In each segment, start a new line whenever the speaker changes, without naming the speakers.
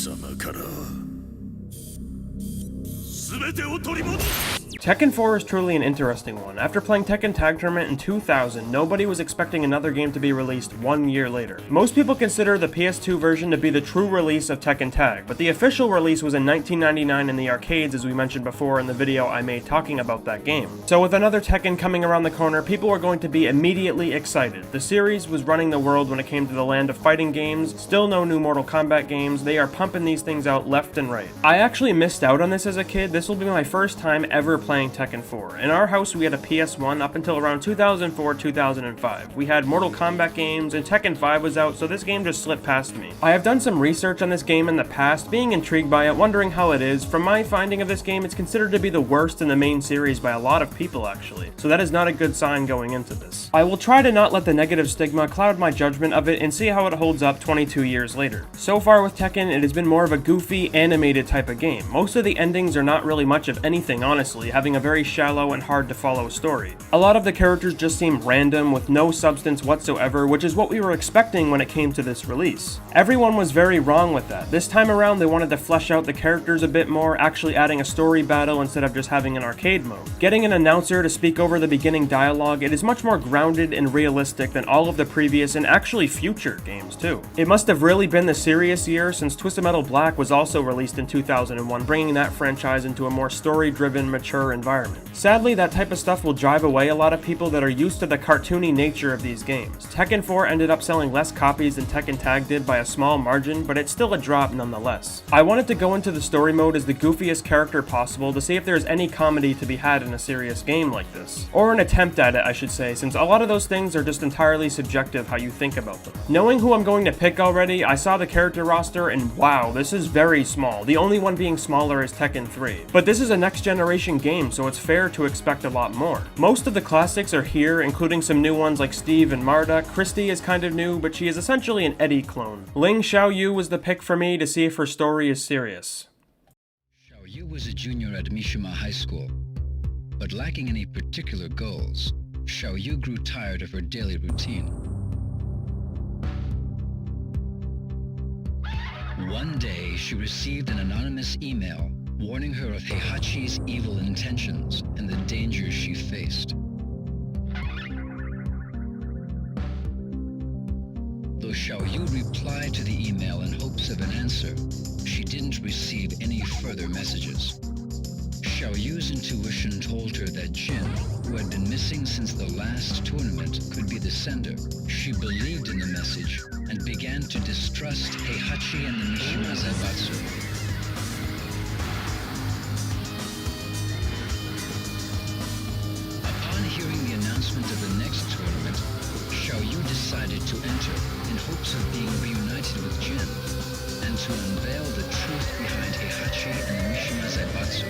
様から全てを取り戻す。
Tekken 4 is truly an interesting one. After playing Tekken Tag Tournament in 2000, nobody was expecting another game to be released 1 year later. Most people consider the PS2 version to be the true release of Tekken Tag, but the official release was in 1999 in the arcades, as we mentioned before in the video I made talking about that game. So with another Tekken coming around the corner, people were going to be immediately excited. The series was running the world when it came to the land of fighting games, still no new Mortal Kombat games, they are pumping these things out left and right. I actually missed out on this as a kid. This will be my first time ever playing Tekken 4. In our house we had a PS1 up until around 2004-2005. We had Mortal Kombat games and Tekken 5 was out, so this game just slipped past me. I have done some research on this game in the past, being intrigued by it, wondering how it is. From my finding of this game, it's considered to be the worst in the main series by a lot of people actually, so that is not a good sign going into this. I will try to not let the negative stigma cloud my judgment of it and see how it holds up 22 years later. So far with Tekken, it has been more of a goofy, animated type of game. Most of the endings are not really much of anything honestly, having a very shallow and hard to follow story. A lot of the characters just seem random with no substance whatsoever, which is what we were expecting when it came to this release. Everyone was very wrong with that. This time around they wanted to flesh out the characters a bit more, actually adding a story battle instead of just having an arcade mode. Getting an announcer to speak over the beginning dialogue, it is much more grounded and realistic than all of the previous and actually future games too. It must have really been the serious year since Twisted Metal Black was also released in 2001, bringing that franchise into a more story-driven, mature environment. Sadly, that type of stuff will drive away a lot of people that are used to the cartoony nature of these games. Tekken 4 ended up selling less copies than Tekken Tag did by a small margin, but it's still a drop nonetheless. I wanted to go into the story mode as the goofiest character possible to see if there's any comedy to be had in a serious game like this. Or an attempt at it, I should say, since a lot of those things are just entirely subjective how you think about them. Knowing who I'm going to pick already, I saw the character roster and wow, this is very small. The only one being smaller is Tekken 3. But this is a next generation game, so it's fair to expect a lot more. Most of the classics are here, including some new ones like Steve and Marta. Christy is kind of new, but she is essentially an Eddie clone. Ling Xiaoyu was the pick for me to see if her story is serious.
Xiaoyu was a junior at Mishima High School, but lacking any particular goals, Xiaoyu grew tired of her daily routine. One day, she received an anonymous email warning her of Heihachi's evil intentions and the dangers she faced. Though Xiaoyu replied to the email in hopes of an answer, she didn't receive any further messages. Xiaoyu's intuition told her that Jin, who had been missing since the last tournament, could be the sender. She believed in the message and began to distrust Heihachi and the Mishima Zaibatsu. Upon hearing the announcement of the next tournament, Xiaoyu decided to enter in hopes of being reunited with Jin and to unveil the truth behind Heihachi and the Mishima Zaibatsu.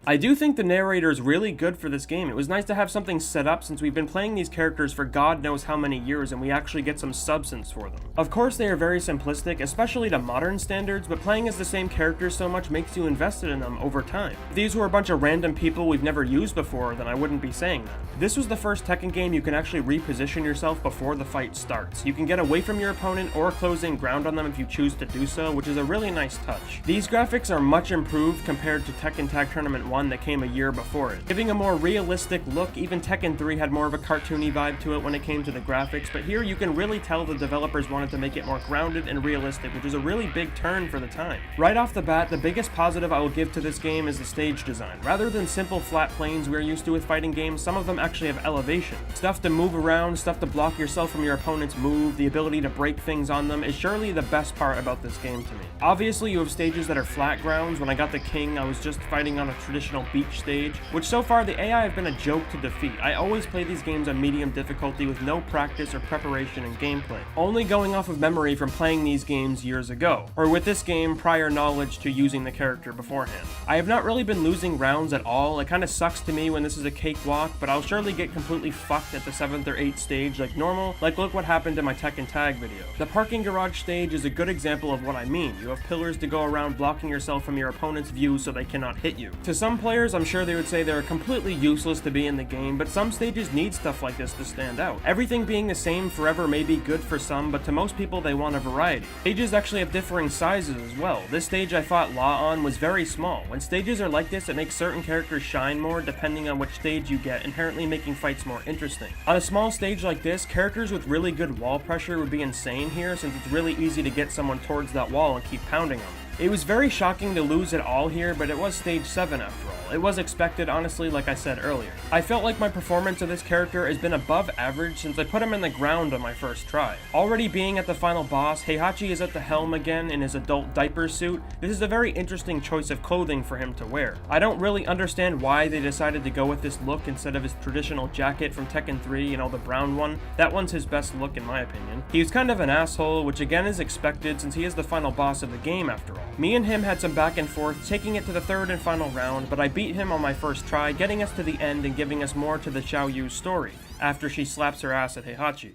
I do think the narrator is really good for this game. It was nice to have something set up since we've been playing these characters for God knows how many years and we actually get some substance for them. Of course they are very simplistic, especially to modern standards, but playing as the same characters so much makes you invested in them over time. If these were a bunch of random people we've never used before, then I wouldn't be saying that. This was the first Tekken game you can actually reposition yourself before the fight starts. You can get away from your opponent or close in ground on them if you choose to do so, which is a really nice touch. These graphics are much improved compared to Tekken Tag Tournament 1 that came a year before it. Giving a more realistic look, even Tekken 3 had more of a cartoony vibe to it when it came to the graphics, but here you can really tell the developers wanted to make it more grounded and realistic, which is a really big turn for the time. Right off the bat, the biggest positive I will give to this game is the stage design. Rather than simple flat planes we're used to with fighting games, some of them actually have elevation. Stuff to move around, stuff to block yourself from your opponent's move, the ability to break things on them is surely the best part about this game to me. Obviously you have stages that are flat grounds. When I got the king, I was just fighting on a traditional beach stage, which so far the AI have been a joke to defeat. I always play these games on medium difficulty with no practice or preparation in gameplay, only going off of memory from playing these games years ago, or with this game prior knowledge to using the character beforehand. I have not really been losing rounds at all. It kind of sucks to me when this is a cakewalk, but I'll surely get completely fucked at the 7th or 8th stage like normal, like look what happened in my Tekken Tag video. The parking garage stage is a good example of what I mean. You have pillars to go around blocking yourself from your opponent's view so they cannot hit you. To some some players, I'm sure they would say they're completely useless to be in the game, but some stages need stuff like this to stand out. Everything being the same forever may be good for some, but to most people they want a variety. Stages actually have differing sizes as well. This stage I fought Law on was very small. When stages are like this, it makes certain characters shine more depending on which stage you get, inherently making fights more interesting. On a small stage like this, characters with really good wall pressure would be insane here, since it's really easy to get someone towards that wall and keep pounding them. It was very shocking to lose it all here, but it was stage 7 after all. It was expected, honestly, like I said earlier. I felt like my performance of this character has been above average since I put him in the ground on my first try. Already being at the final boss, Heihachi is at the helm again in his adult diaper suit. This is a very interesting choice of clothing for him to wear. I don't really understand why they decided to go with this look instead of his traditional jacket from Tekken 3, you know, the brown one. That one's his best look in my opinion. He's kind of an asshole, which again is expected since he is the final boss of the game after all. Me and him had some back and forth, taking it to the third and final round, but I beat him on my first try, getting us to the end and giving us more to the Xiaoyu's story, after she slaps her ass at Heihachi.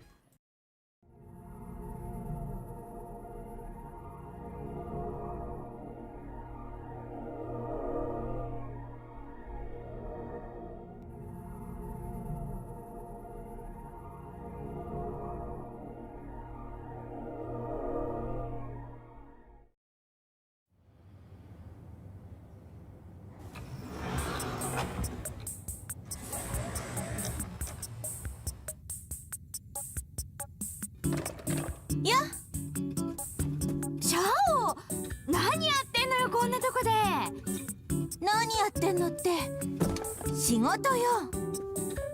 やシャオ、何やってんのよこんなとこで。何やってんのって仕事よ。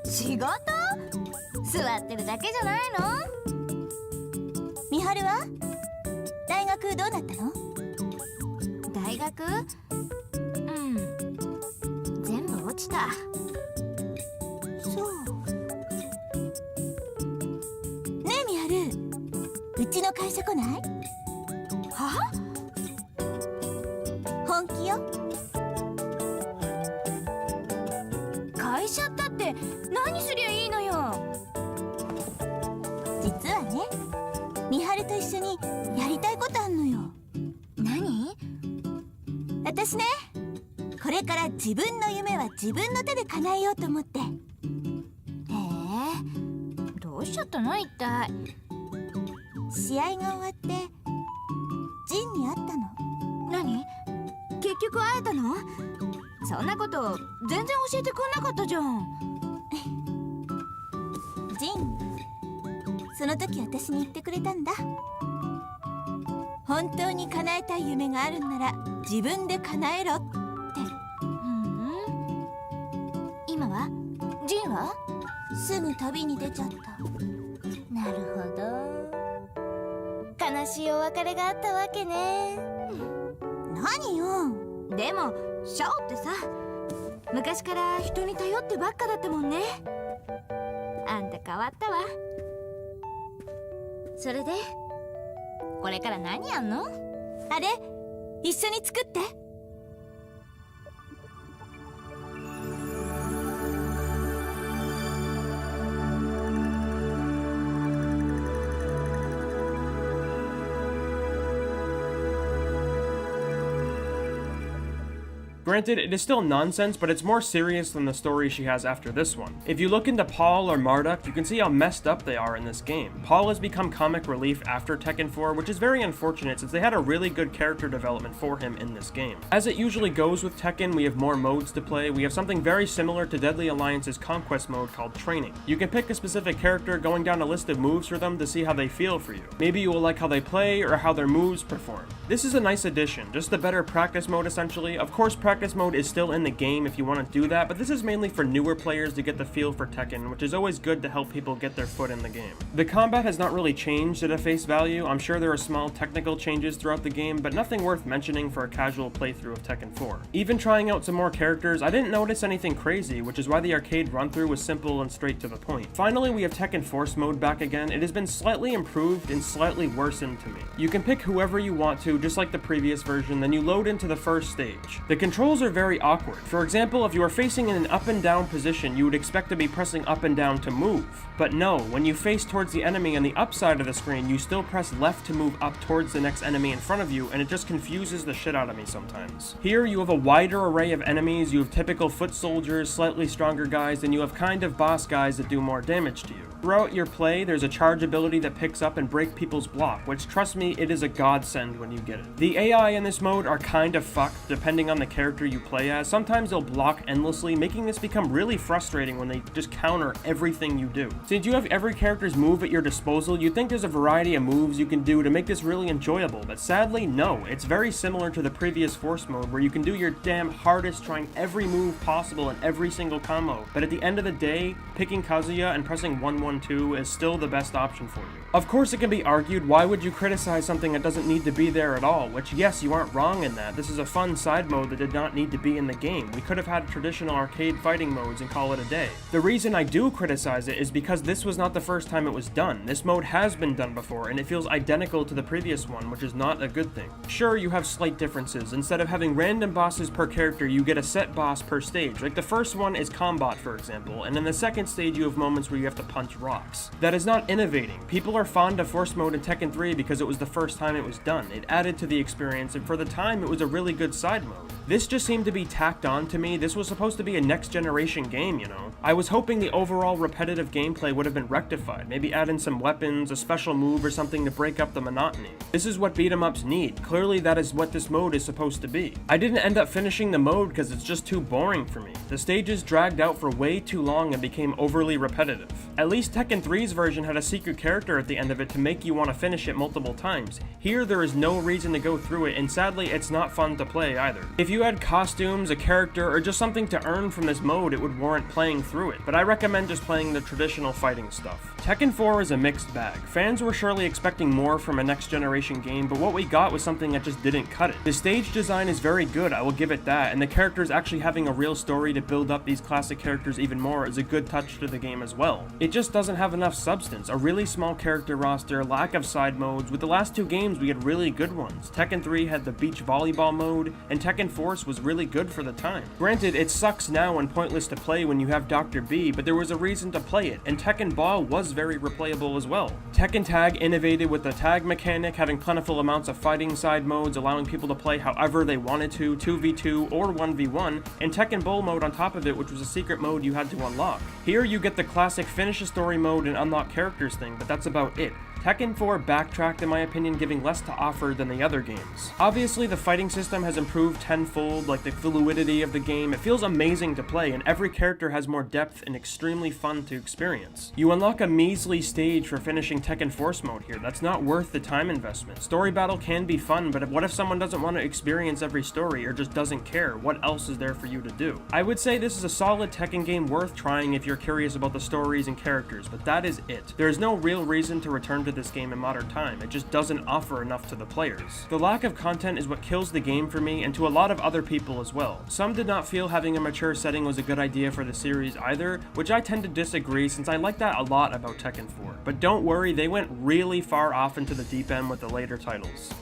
仕事？座ってるだけじゃないの？みはるは大学どうなったの？大学？全部落ちた。そうねえみはる、うちの会社来ない？は？本気よ。会社ったって何すりゃいいのよ。実はね、みはると一緒にやりたいことあんのよ。何？私ね、これから自分の夢は自分の手で叶えようと思って。どうしちゃったの一体。試合が終わってジンに会ったの。何？結局会えたの？そんなこと全然教えてくんなかったじゃん。ジン、その時私に言ってくれたんだ。本当に叶えたい夢があるんなら自分で叶えろって。今は？ジンは？すぐ旅に出ちゃった。なるほど。悲しいお別れがあったわけね。何よ。でもシャオってさ、昔から人に頼ってばっかだったもんね。あんた変わったわ。それでこれから何やんの？あれ、一緒に作って。
Granted, it is still nonsense, but it's more serious than the story she has after this one. If you look into Paul or Marduk, you can see how messed up they are in this game. Paul has become comic relief after Tekken 4, which is very unfortunate since they had a really good character development for him in this game. As it usually goes with Tekken, we have more modes to play. We have something very similar to Deadly Alliance's Conquest mode called Training. You can pick a specific character, going down a list of moves for them to see how they feel for you. Maybe you will like how they play or how their moves perform. This is a nice addition, just a better practice mode essentially. Of course, practice mode is still in the game if you want to do that, but this is mainly for newer players to get the feel for Tekken, which is always good to help people get their foot in the game. The combat has not really changed at a face value. I'm sure there are small technical changes throughout the game, but nothing worth mentioning for a casual playthrough of Tekken 4. Even trying out some more characters, I didn't notice anything crazy, which is why the arcade run-through was simple and straight to the point. Finally, we have Tekken Force mode back again. It has been slightly improved and slightly worsened to me. You can pick whoever you want to, just like the previous version, then you load into the first stage. The controls controls are very awkward. For example, if you are facing in an up and down position, you would expect to be pressing up and down to move. But no, when you face towards the enemy on the up side of the screen, you still press left to move up towards the next enemy in front of you, and it just confuses the shit out of me sometimes. Here, you have a wider array of enemies. You have typical foot soldiers, slightly stronger guys, and you have kind of boss guys that do more damage to you. Throughout your play, there's a charge ability that picks up and break people's block, which, trust me, it is a godsend when you get it. The AI in this mode are kind of fucked depending on the character you play as. Sometimes they'll block endlessly, making this become really frustrating when they just counter everything you do. Since you have every character's move at your disposal, you'd think there's a variety of moves you can do to make this really enjoyable, but sadly, no. It's very similar to the previous Force mode, where you can do your damn hardest trying every move possible in every single combo, but at the end of the day, picking Kazuya and pressing 1-1-2 is still the best option for you. Of course, it can be argued, why would you criticize something that doesn't need to be there at all? Which, yes, you aren't wrong in that. This is a fun side mode that did not need to be in the game. We could have had traditional arcade fighting modes and call it a day. The reason I do criticize it is because this was not the first time it was done. This mode has been done before, and it feels identical to the previous one, which is not a good thing. Sure, you have slight differences. Instead of having random bosses per character, you get a set boss per stage. Like the first one is Combat, for example, and in the second stage you have moments where you have to punch rocks. That is not innovating. People are fond of Force mode in Tekken 3 because it was the first time it was done. It added to the experience, and for the time it was a really good side mode. This just seemed to be tacked on to me. This was supposed to be a next generation game, you know. I was hoping the overall repetitive gameplay would have been rectified, maybe add in some weapons, a special move, or something to break up the monotony. This is what beat 'em ups need. Clearly that is what this mode is supposed to be. I didn't end up finishing the mode because it's just too boring for me. The stages dragged out for way too long and became overly repetitive. At least Tekken 3's version had a secret character at the end of it to make you want to finish it multiple times. Here there is no reason to go through it, and sadly it's not fun to play either. If you had costumes, a character, or just something to earn from this mode, it would warrant playing through it, but I recommend just playing the traditional fighting stuff. Tekken 4 is a mixed bag. Fans were surely expecting more from a next generation game, but what we got was something that just didn't cut it. The stage design is very good, I will give it that, and the characters actually having a real story to build up these classic characters even more is a good touch to the game as well. It just doesn't have enough substance, a really small character roster, lack of side modes. With the last two games we had really good ones. Tekken 3 had the beach volleyball mode, and Tekken Force was really good for the time. Granted, it sucks now and pointless to play when you have Dr. B, but there was a reason to play it, and Tekken Ball was very replayable as well. Tekken Tag innovated with the tag mechanic, having plentiful amounts of fighting side modes, allowing people to play however they wanted to, 2v2 or 1v1, and Tekken Bowl mode on top of it, which was a secret mode you had to unlock. Here you get the classic finish a story mode and unlock characters thing, but that's about it. Tekken 4 backtracked in my opinion, giving less to offer than the other games. Obviously the fighting system has improved tenfold, like the fluidity of the game. It feels amazing to play, and every character has more depth and extremely fun to experience. You unlock a measly stage for finishing Tekken Force mode here. That's not worth the time investment. Story battle can be fun, but what if someone doesn't want to experience every story or just doesn't care? What else is there for you to do? I would say this is a solid Tekken game worth trying if you're curious about the stories and characters, but that is it. There is no real reason to return to this game in modern time. It just doesn't offer enough to the players. The lack of content is what kills the game for me, and to a lot of other people as well. Some did not feel having a mature setting was a good idea for the series either, which I tend to disagree since I like that a lot about Tekken 4. But don't worry, they went really far off into the deep end with the later titles.